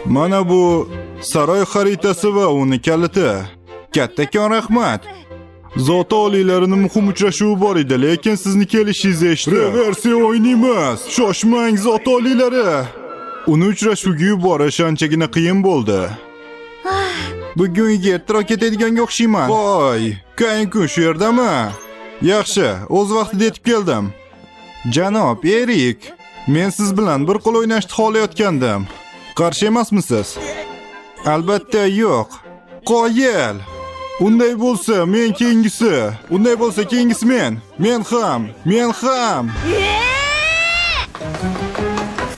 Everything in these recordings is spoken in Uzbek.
Mana bu saroy xaritasi va uni kaliti. Kattakon rahmat. Zot oliylarining muhim uchrashuvi bor edi, lekin sizni kelishingizni eshitdim. Reversiya o'ynaymiz. Shoshmang zot oliylari. Uni uchrashuvga yuborish anchagina qiyin bo'ldi. Bugun uyga ertaroq ketadiganga o'xshayman. Voy, Kayn-kun shu yerdami? Yaxshi, o'z vaqtida yetib keldim. Janob Erik, men siz bilan bir qo'l o'ynashni xohlayotgandim. Qarshi emasmisiz? Albatta yo'q. Qoyil. Unday bo'lsa, men keyingisi. Unday bo'lsa, keyingisi men. Men ham.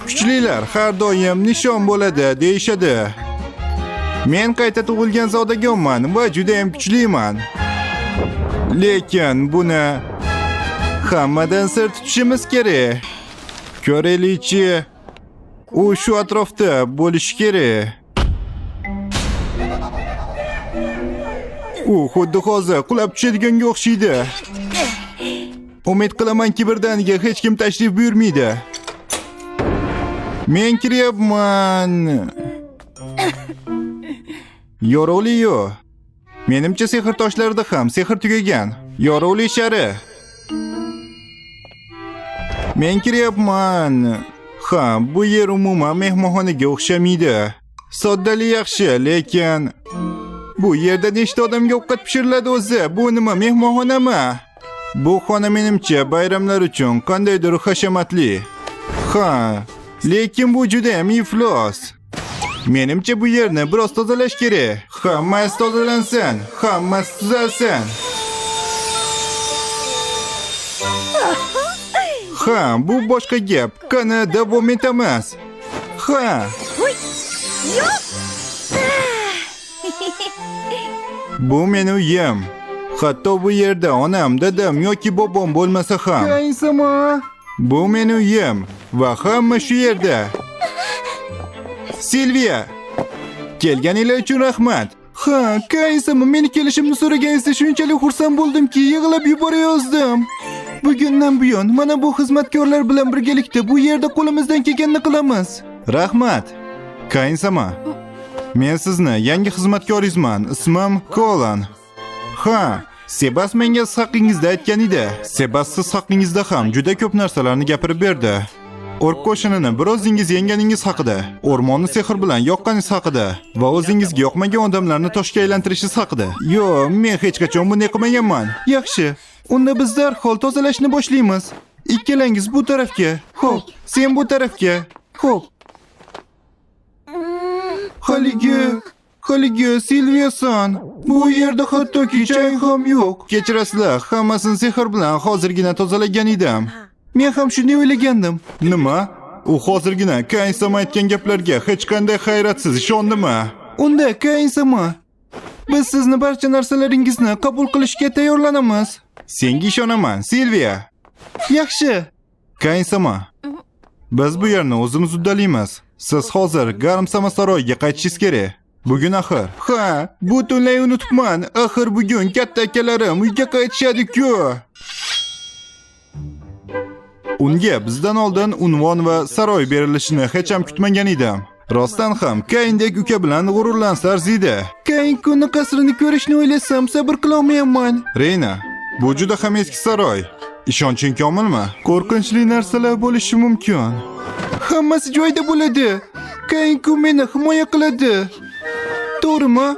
Kuchlilar har doim nishon bo'ladi, deyshadi. Men qayta tug'ilgan zodagonman va juda ham kuchliman. Lekin buni hammadan sir tutishimiz kerak. Ko'raylikchi, u shu atrofda bo'lishi kerak. U xuddi hozir qulab tushadiganga o'xshaydi. Umid qilamanki birdaniga hech kim tashrif buyurmaydi. Men kiryapman. Yorug'li yo'q. Menimcha sehr toshlarida ham sehr tugagan. Yorug'li shari. Men kiryapman. Ha, bu yer umuman mehmonxonaga o'xshamaydi. Soddalik yaxshi, lekin bu yerda nechta odamga ovqat pishiriladi o'zi? Bu nima, mehmonxonami? Bu xona menimcha bayramlar uchun qandaydir hashamatli. Ha, lekin bu juda ham iflos. Menimcha bu yerni biroz tozalash kerak. Hammasi tozalansin, hammasi tuzalsin. Ha, bu boshqa gap. Qani davom etamiz. Ha. Bu meni uyim. Hatto bu yerda onam, dadam yoki bobom bo'lmasa ham. Kaysimi? Bu meni uyim va hamma shu yerda. Silviya, kelganingiz uchun rahmat. Ha, Kaysimi? Meni kelishimni so'raganingizda shunchalik xursand bo'ldimki, yig'lab yuborayozdim. Bugundan buyon mana bu xizmatkorlar bilan birgalikda bu yerda qo'limizdan kelganini qilamiz. Rahmat. Kayn-sama. Men sizni yangi xizmatkoringizman. Ismim Kolan. Ha, Sebas menga siz haqingizda aytgan edi. Sebas siz haqingizda ham juda ko'p narsalarni gapirib berdi. Ork qo'shinini bir o'zingiz yenganingiz haqida, o'rmonni sehr bilan yoqqaningiz haqida va o'zingizga yoqmagan odamlarni toshga aylantirishingiz haqida. Yo'q, men hech qachon bunday qilmaganman. Yaxshi. Unda biz darhol tozalashni boshlaymiz. Ikkalangiz bu tarafga. Xo'p, sen bu tarafga. Xo'p. Haligi Silviya-san, bu yerda hattoki chang ham yo'q. Kechirasizlar, hammasini sehr bilan hozirgina tozalagan edim. Men ham shunday o'ylagandim. Nima? U hozirgina Kayn-sama aytgan gaplarga hech qanday hayratsiz ishondimi? Unda Kayn-sama, biz sizni barcha narsalaringizni qabul qilishga tayyorlanamiz. Senga ishonaman, Silviya. Yaxshi. Kayn-sama, biz bu yerni o'zimiz uddalaymiz. Siz hozir Garmsama saroyiga qaytishingiz kerak. Bugun axir. Ha, butunlay unutibman. Axir bugun katta akalarim uyga qaytishadi-ku. Unga bizdan oldin unvon va saroy berilishini hech ham kutmagan edim. Rostdan ham Kayndek uka bilan g'ururlansa arziydi. Kayn-kunni qasrini ko'rishni o'ylasam sabr qila olmayapman. Reyna, bu juda ham eski saroy. Ishonching komilmi? Qo'rqinchli narsalar bo'lishi mumkin. Hammasi joyida bo'ladi. Kayn-kun meni himoya qiladi. To'g'rimi?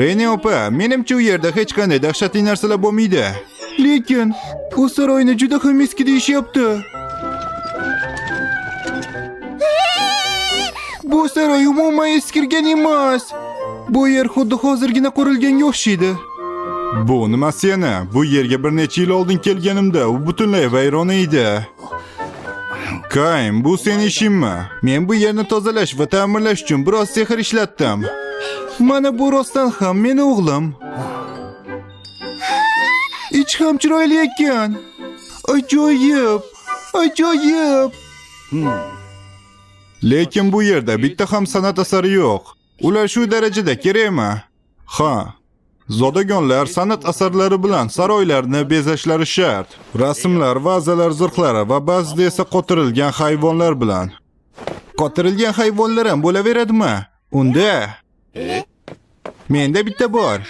Reyna opa, menimcha u yerda hech qanday dahshatli narsalar bo'lmaydi. Lekin u saroyni juda ham eski deyishyapti. Bu saroy umuman eskirgan emas. Bu yer xuddi hozirgina qurilganga o'xshaydi. Bu nima seni? Bu yerga bir necha yil oldin kelganimda u butunlay vayron edi. Kayn, bu sening ishingmi? Men bu yerni tozalash va ta'mirlash uchun biroz sehr ishlatdim. Mana bu rostdan ham meni o'g'lim. Ich ham chiroyli ekan. Ajoyib. Lekin bu yerda bitta ham san'at asari yo'q. Ular shu darajada kerakmi? Ha. Zodagonlar san'at asarlari bilan saroylarni bezashlari shart. Rasmlar, vazalar, zirhlari va ba'zida esa qotirilgan hayvonlar bilan. Qotirilgan hayvonlar ham bo'laveradimi? Unda menda bitta bor.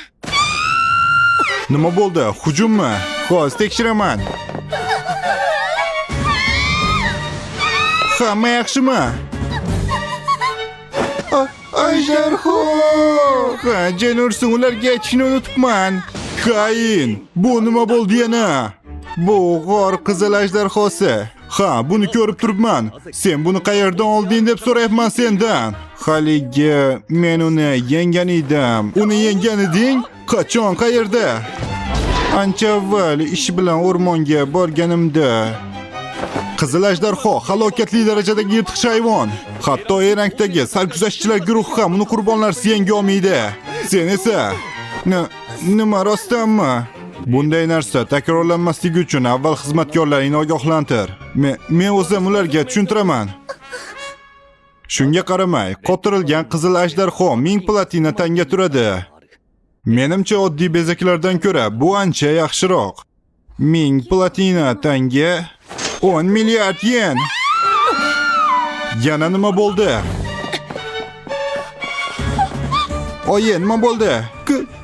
Nima bo'ldi? Hujummi? Hozir tekshiraman. Hamma yaxshimi? Ajdarho! Ha, Jenursin, ularga aytishni unutibman. Kain, bu nima bo'ldi yana? Bu g'or qizil ajdarhosi. Ha, buni ko'rib turibman. Sen buni qayerdan olding deb so'rayapman sendan. Haligi men uni yengan edim. Uni yengan eding? Qachon, qayerda? Ancha avval ish bilan o'rmonga borganimda. Qizil ajdarho halokatli darajadagi yirtqich hayvon. Hatto Erangdagi sarguzashtchilar guruhi ham uni qurbonlarsiz yenga olmaydi. Sen esa nima rostdanmi? Bunday narsa takrorlanmasligi uchun avval xizmatkorlaringni ogohlantir. Men o'zim ularga tushuntiraman. Shunga qaramay, qotirilgan qizil ajdarho 1000 platina tanga turadi. Menimcha oddiy bezaklardan ko'ra bu ancha yaxshiroq. 1000 platina tanga 10 milliard yen. Yana nima bo'ldi? Oyi, nima bo'ldi?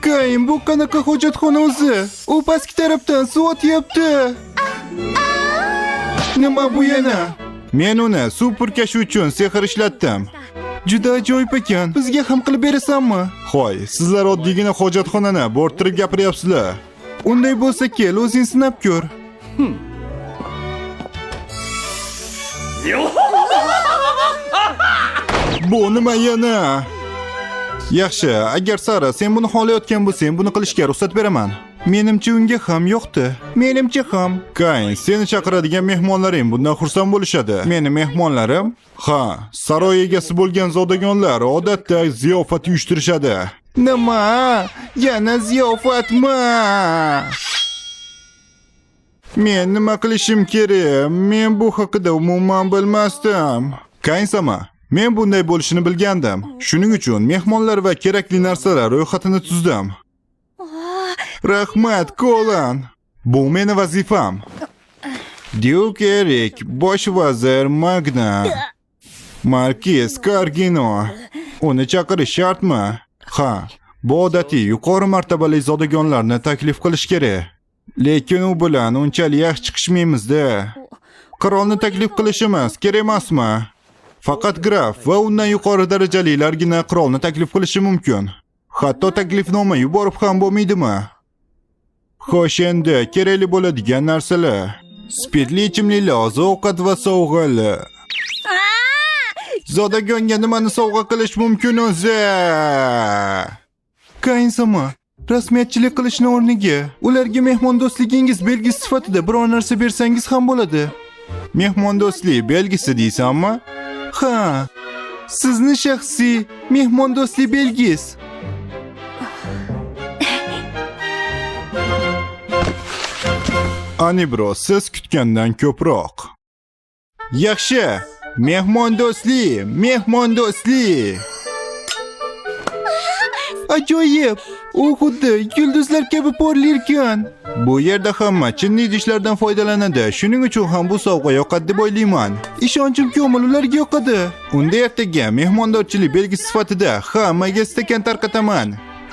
Kain, bu qanaqa hojatxona o'zi? U pastki tarafdan suv o'tyapti. Nima bu yana? Men uni suv purkashi uchun sehr ishlatdim. Juda ajoyib ekan. Bizga ham qilib berasanmi? Xo'y, sizlar oddiygina hojatxonani bo'rttirib gapiryapsizlar. Unday bo'lsa kel, o'zing sinab ko'r. Bu nima yana? Yaxshi, agar Sara sen buni xohlayotgan bo'lsang, buni qilishga ruxsat beraman. Menimcha unga ham yo'qdi. Menimcha ham. Kain, seni chaqiradigan mehmonlaring bundan xursand bo'lishadi. Meni mehmonlarim? Ha, saroy egasi bo'lgan zodagonlar odatda ziyofat uyushtirishadi. Nima? Yana ziyofatmi? Men nima qilishim kerak? Men bu haqida umuman bilmasdim. Kain-sama, men bunday bo'lishini bilgandim. Shuning uchun mehmonlar va kerakli narsalar ro'yxatini tuzdim. Rahmat, Kolan. Bu meni vazifam. Duke Erik, bosh vazir Magna, Markiz Kargino. Uni chaqirish shartmi? Ha, bu odatiy yuqori martabali zodagonlarni taklif qilish kerak. Lekin u bilan unchalik yaxshi chiqishmaymiz-da. Qirolni taklif qilishimiz kerak emasmi? Faqat graf va undan yuqori darajalilargina qirolni taklif qilishi mumkin. Hatto taklifnoma yuborib ham bo'lmaydimi? Xo'sh, endi kerakli bo'ladigan narsalar: spirtli ichimliklar, oziq-ovqat va sovg'alar. Zodagonga nimani sovg'a qilish mumkin o'zi? Kain-sama, rasmiyatchilik qilishni o'rniga ularga mehmondo'stligingiz belgisi sifatida biror narsa bersangiz ham bo'ladi. Mehmondo'stlik belgisi deysanmi? Ha, sizni shaxsiy mehmondo'stlik belgis. Anibro, siz kutgandan ko'proq. Yaxshi, mehmondo'stlik. Ajoyib! U xuddi yulduzlar kabi porlarkan. Bu yerda hamma chinni idishlardan foydalanadi. Shuning uchun ham bu sovg'a yoqadi deb o'ylayman. Ishonchim komil, ularga yoqadi. Unda ertaga mehmondorchilik belgisi sifatida hammaga stakan tarqataman.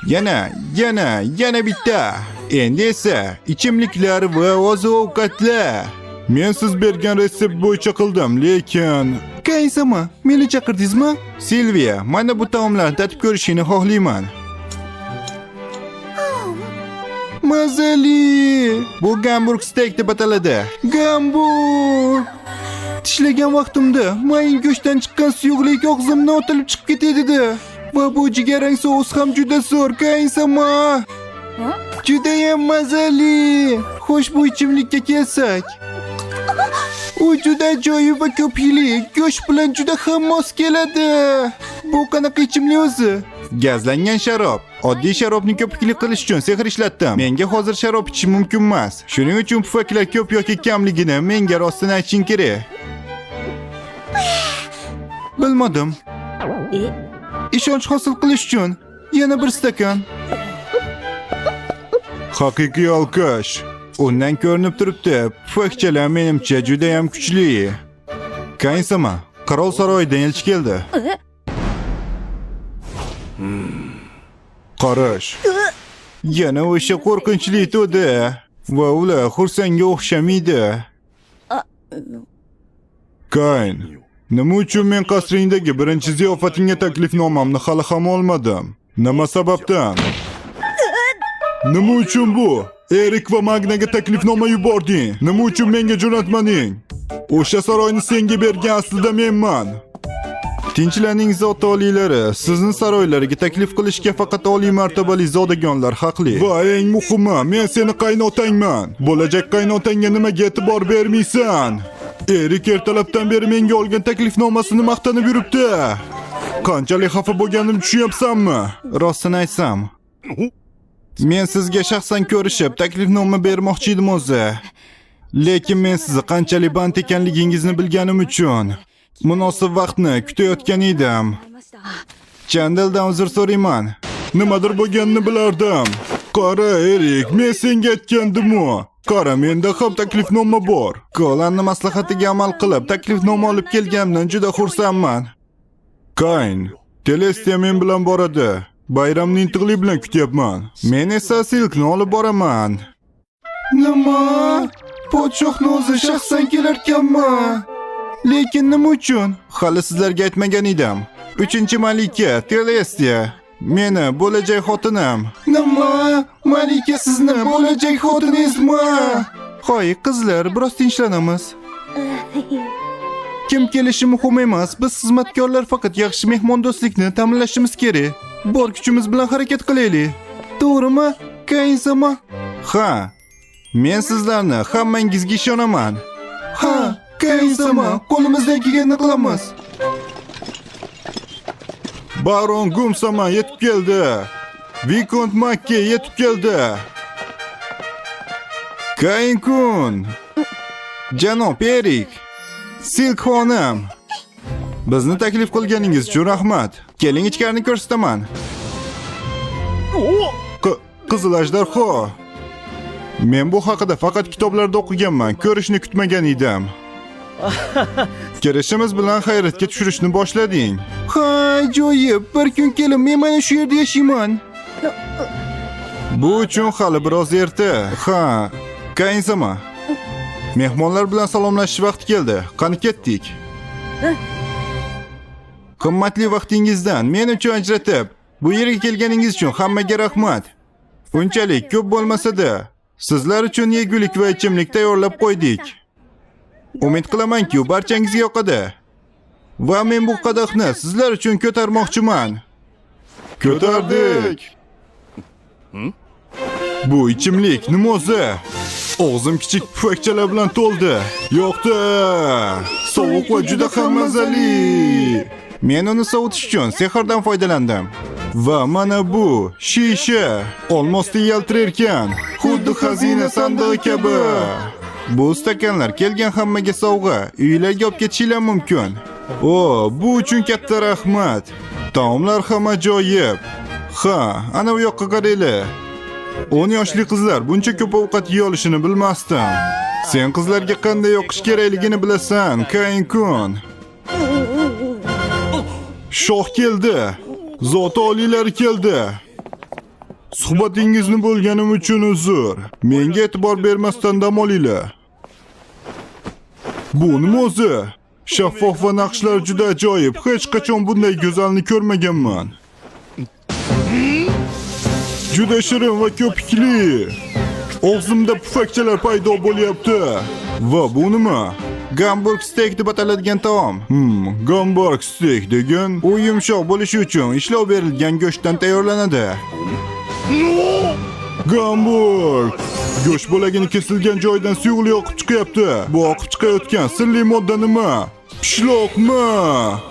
Yana bitta. Endi esa ichimliklar va oziq-ovqatlar. Men siz bergan retsept bo'yicha qildim, lekin Kain-sama, meni chaqirdingizmi? Silviya, mana bu taomlarni tatib ko'rishingni xohlayman. Mazali! Bu Gamburg steak deb ataladi. Gamburg! Tishlagan vaqtimda mayin go'shtdan chiqqan suyuqlik og'zimdan otilib chiqib ketadi. Va bu jigarrang sous ham juda zo'r, Kain-sama. Judayam mazali. Xo'sh, bu ichimlikka kelsak. U juda ajoyib va ko'p yillik go'sht bilan juda ham mos keladi. Bu qanaqa ichimlik o'zi? Gazlangan sharob. Oddiy sharobni ko'piklik qilish uchun sehr ishlatdim. Menga hozir sharob ichish mumkin emas. Shuning uchun pufaklar ko'p yoki kamligini menga rostini aytishing kerak. Bilmadim. Ishonch hosil qilish uchun yana bir stakan. Haqiqiy olqish. Undan ko'rinib turibdi, pufakchalar menimcha juda ham kuchli. Kain-sama, Qirol saroyidan elchi keldi. Qarash. Yana o'sha qo'rqinchli to'da va ular xursanga o'xshamaydi. Kayn, nima uchun men qasringdagi birinchi ziyofatingga taklifnomamni hali ham olmadim? Nima sababdan? Nima uchun bu? Erik va Magnaga taklifnoma yubording. Nima uchun menga jo'natmading? O'sha saroyni senga bergan aslida menman. Tinchlaning zot oliylari, sizni saroylariga taklif qilishga faqat oliy martabali zodagonlar haqli. Va eng muhimi, men seni qaynotangman. Bo'lajak qaynotangga nimaga e'tibor bermaysan? Erik ertalabdan beri menga olgan taklifnomasini maqtanib yuribdi. Qanchalik xafa bo'lganimni tushunyapsanmi? Rostini aytsam, men sizga shaxsan ko'rishib taklifnoma bermoqchi edim o'zi. Lekin men sizni qanchalik band ekanligingizni bilganim uchun munosib vaqtni kutayotgan edim. Chandaldan uzr so'rayman. Nimadir bo'lganini bilardim. Qara Erik, men senga aytgandim-ku. Qara, menda ham taklifnoma bor. Kolanni maslahatiga amal qilib taklifnoma olib kelganimdan juda xursandman. Kayn, Telestiya men bilan boradi. Bayramni intiqlik bilan kutyapman. Men esa Silkni olib boraman. Nima? Podshohni o'zi shaxsan kelarkanmi? Lekin nima uchun? Hali sizlarga aytmagan edim. 3-malika Telestiya meni bo'lajak xotinim. Nima? Malika sizni bo'lajak xotiningizmi? Qo'y qizlar, biroz tinchlanamiz. Kim kelishi muhim emas. Biz xizmatkorlar faqat yaxshi mehmondo'stlikni ta'minlashimiz kerak. Bor kuchimiz bilan harakat qilaylik. To'g'rimi? Kayn-sama? Ha. Men sizlarni hammangizga ishonaman. Ha, Kayn-sama, qo'limizdan kelganini qilamiz. Baron Gumsama yetib keldi. Vikont Makki yetib keldi. Kayn-kun. Janob Erik. Silk xonim. Bizni taklif qilganingiz uchun rahmat. Keling ichkarini ko'rsataman. Qizil ajdarho. Men bu haqida faqat kitoblarda o'qiganman, ko'rishni kutmagan edim. Kirishimiz bilan hayratga tushirishni boshlading. Ha, ajoyib. Bir kun kelib men mana shu yerda yashayman. Bu uchun hali biroz erta. Ha, Kayn-sama. Mehmonlar bilan salomlashish vaqti keldi. Qani ketdik. Qimmatli vaqtingizdan men uchun ajratib, bu yerga kelganingiz uchun hammaga rahmat. Unchalik ko'p bo'lmasa-da, sizlar uchun yegulik va ichimlik tayyorlab qo'ydik. Umid qilamanki, u barchangizga yoqadi. Va men bu qadahni sizlar uchun ko'tarmoqchiman. Ko'tardik. Bu ichimlik nima o'zi? Og'zim kichik pufakchalar bilan to'ldi. Yo'qdi. Sovuq va juda ham mazali. Men uni sovutish uchun sehrdan foydalandim. Va mana bu shisha olmosda yaltirar ekan, xuddi xazina sandig'i kabi. Bu stakanlar kelgan hammaga sovg'a, uylarga olib ketishinglar mumkin. Bu uchun katta rahmat. Taomlar ham ajoyib. Ha, ana bu yoqqa qaranglar. 10 yoshli qizlar buncha ko'p ovqat yeya olishini bilmasdim. Sen qizlarga qanday yoqish kerakligini bilasan, Kayn-kun. Shoh keldi. Zot oliylari keldi. Suhbatingizni bo'lganim uchun uzr. Menga e'tibor bermasdan dam olinglar. Bu nima o'zi? Shaffof va naqshlar juda ajoyib. Hech qachon bunday go'zalni ko'rmaganman. Juda shirin va ko'pikli. Og'zimda pufakchalar paydo bo'lyapti. Va bu nima? Gamburg steak deb ataladigan taom. Gamburg steak degan u yumshoq bo'lishi uchun ishlov berilgan go'shtdan tayyorlanadi. Gamburg. Go'sht bo'lagini kesilgan joydan suyuqli oqib chiqyapti. Bu oqib chiqayotgan sirli modda nima? Pishloqmi?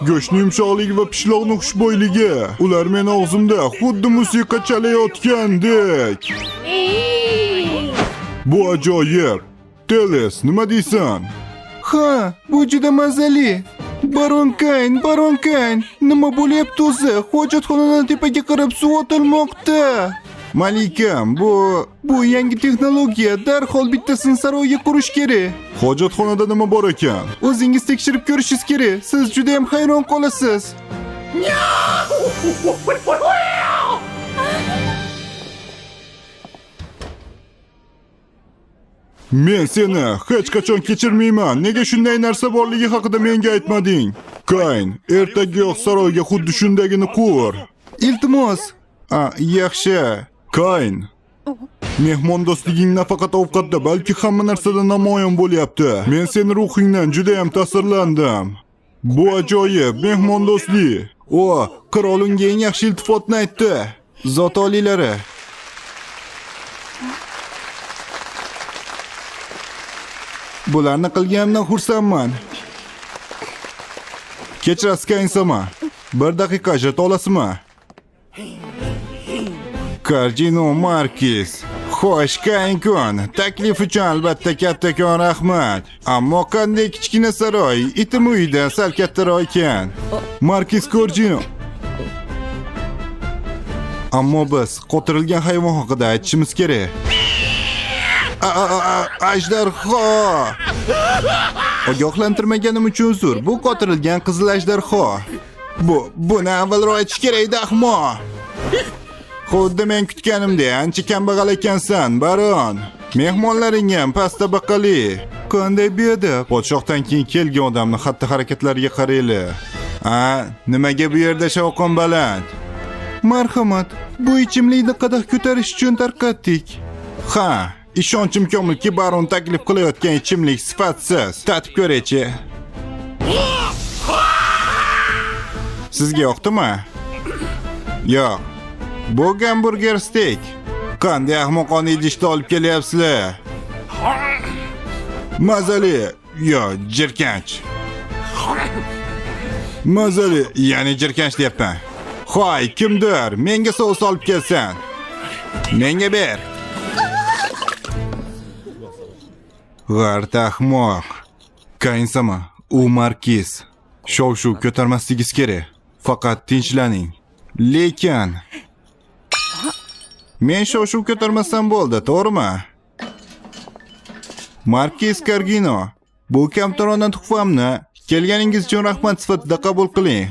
Go'shtning yumshoqligi va pishloqning xushbo'yligi. Ular meni og'zimda xuddi musiqa chalayotgandek. Bu ajoyib. Teles, nima deysan? Ha, bu juda mazali. Baron Kayn, nima bo'lyapti o'zi? Hojatxonadan tepaga qarab suv otilmoqda. Malikam, bu yangi texnologiya. Darhol bittasini saroyga qurish kerak. Hojatxonada nima bor ekan? O'zingiz tekshirib ko'rishingiz kerak. Siz juda ham hayron qolasiz. Men seni hech qachon kechirmayman. Nega shunday narsa borligi haqida menga aytmading? Kayn, ertaga saroyga xuddi shundagini qur. Iltimos. Yaxshi. Kayn, mehmondo'stliging nafaqat ovqatda, balki hamma narsada namoyon bo'lyapti. Men seni ruhingdan juda ham ta'sirlandim. Bu ajoyib mehmondo'stlik. Qirol unga eng yaxshi iltifotni aytdi. Zot oliylari. Bularni qilganimdan xursandman. Kechirasiz Kayn-sama. Bir daqiqa ajrata olasizmi? Karjino Markis. Xo'sh, Kayn-kun, taklif uchun albatta kattakon rahmat. Ammo qanday kichkina saroy, itim uyda sal kattaroq ekan. Markis Karjino. Ammo biz qotirilgan hayvon haqida aytishimiz kerak. Ajdarho! Ogohlantirmaganim uchun uzr. Bu qotirilgan qizil ajdarho. Buni avvalroq aytish kerak edi, ahmoq. Xuddi men kutganimdek, ancha kambag'al ekansan, baron. Mehmonlaring ham past tabaqali. Qanday beadab. Podshohdan keyin kelgan odamning xatti-harakatlariga qaraylik. Nimaga bu yerda shovqin baland? Marhamat, bu ichimlikni qadah ko'tarish uchun tarqatdik. Ishonchim komilki, baron taklif qilayotgan ichimlik sifatsiz. Tatib ko'raychi. Sizga yoqdimi? Yo'q. Bu gamburger steak. Qanday ahmoqona idishda olib kelyapsizlar? Mazali, jirkanch. Mazali, ya'ni jirkanch deyapman. Hoy, kimdir, menga sous olib kelsan. Menga ber. G'art ahmoq. Kayn-sama, u Markiz. Shov-shuv ko'tarmasligingiz kerak. Faqat tinchlaning. Lekin men shov-shuv ko'tarmasam bo'ldi, to'g'rimi? Markiz Kargino, bu kamtarona tuhfamni kelganingiz uchun rahmat sifatida qabul qiling.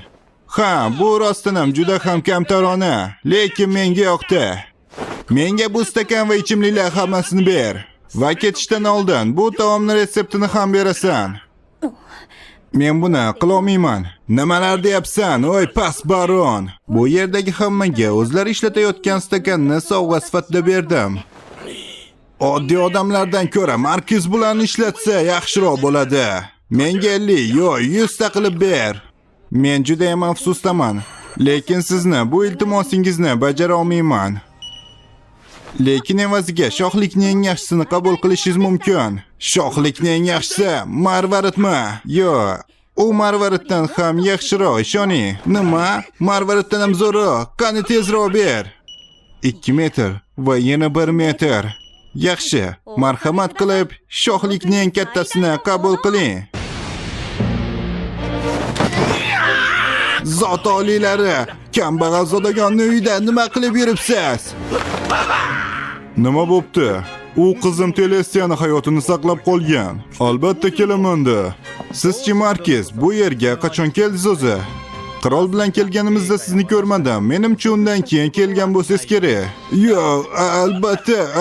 Bu rostdan ham juda ham kamtarona, lekin menga yoqdi. Menga bu stakan va ichimliklar hammasini ber. Va ketishdan oldin bu taomni retseptini ham berasan. Men buni qilolmayman. Nimalar deyapsan, oy past baron? Bu yerdagi hammaga o'zlari ishlatayotgan stakanni sovg'a sifatida berdim. Oddiy odamlardan ko'ra Markiz bularni ishlatsa yaxshiroq bo'ladi. Menga 50, 100 ta qilib ber. Men juda ham afsusdaman, lekin sizni bu iltimosingizni bajara olmayman. Lekin evaziga shohlikning eng yaxshisini qabul qilishingiz mumkin. Shohlikning eng yaxshisi marvaridmi? Yo'q, u marvariddan ham yaxshiroq, ishoning. Nima? Marvariddan ham zo'roq. Qani tezroq ber. 2 metr va yana 1 metr. Yaxshi, marhamat qilib shohlikning eng kattasini qabul qiling. Zot oliylari, kambag'al zodagonning uyida nima qilib yuribsiz? Nima bo'pti? U qizim Telestiyani hayotini saqlab qolgan. Albatta kelaman-da. Sizchi Markiz, bu yerga qachon keldingiz o'zi? Qirol bilan kelganimizda sizni ko'rmadim. Menimcha undan keyin kelgan bo'lsangiz kerak. Yo'q,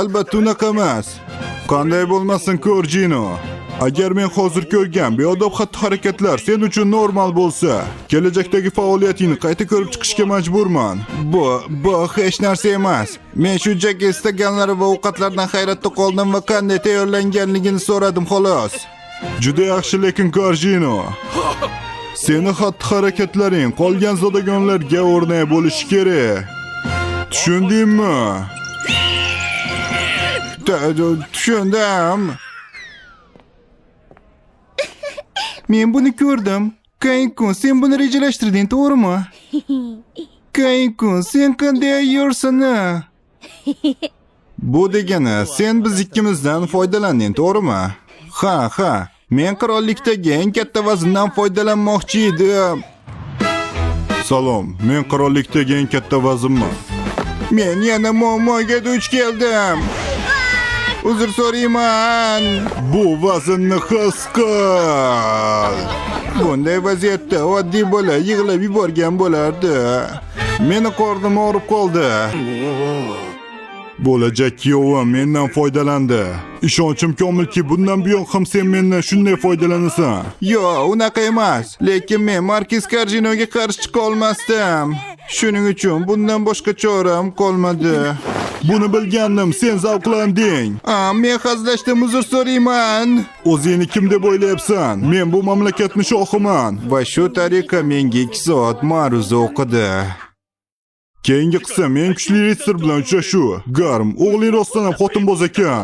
albatta unaqa emas. Qanday bo'lmasin, Karjino. Agar men hozir ko'rgan beodob xatti-harakatlar sen uchun normal bo'lsa, kelajakdagi faoliyatingni qayta ko'rib chiqishga majburman. Bu hech narsa emas. Men shunchaki istaganlari va ovqatlardan hayratda qoldim va qanday tayyorlanganligini so'radim xolos. Juda yaxshi, lekin Karjino, seni xatti-harakatlaring qolgan zodagonlarga o'rnak bo'lishi kerak. Tushundingmi? Tushundim. Men buni ko'rdim. Kayn-kun, sen buni rejalashtirding, to'g'rimi? Kayn-kun, sen qanday ayyorsan? Bu degani, sen biz ikkimizdan foydalanding, to'g'rimi? Ha. Men qirollikdagi eng katta vazndan foydalanmoqchi edim. Salom, men qirollikdagi eng katta vaznman. Men yana muammoga duch keldim. Uzr so'rayman. Bu vaznni his qil. Bunday vaziyatda oddiy bola yig'lab yuborgan bo'lardi. Meni qornim og'rib qoldi. Bo'lajak kuyovim mendan foydalandi. Ishonchim komilki, bundan buyon ham sen mendan shunday foydalanasan. Yo'q, unaqa emas. Lekin men Markiz Karjinoga qarshi chiqa olmasdim. Shuning uchun bundan boshqa choram qolmadi. Buni bilgandim, sen zavqlanding. Men hazillashdim, uzr so'rayman. O'zingni kim deb o'ylayapsan? Men bu mamlakatning shohiman. Va shu tariqa menga 2 soat ma'ruza o'qidi. Keyingi qism eng kuchli ritsar bilan uchrashuv. Garm, o'g'ling rostdan ham xotinboz ekan.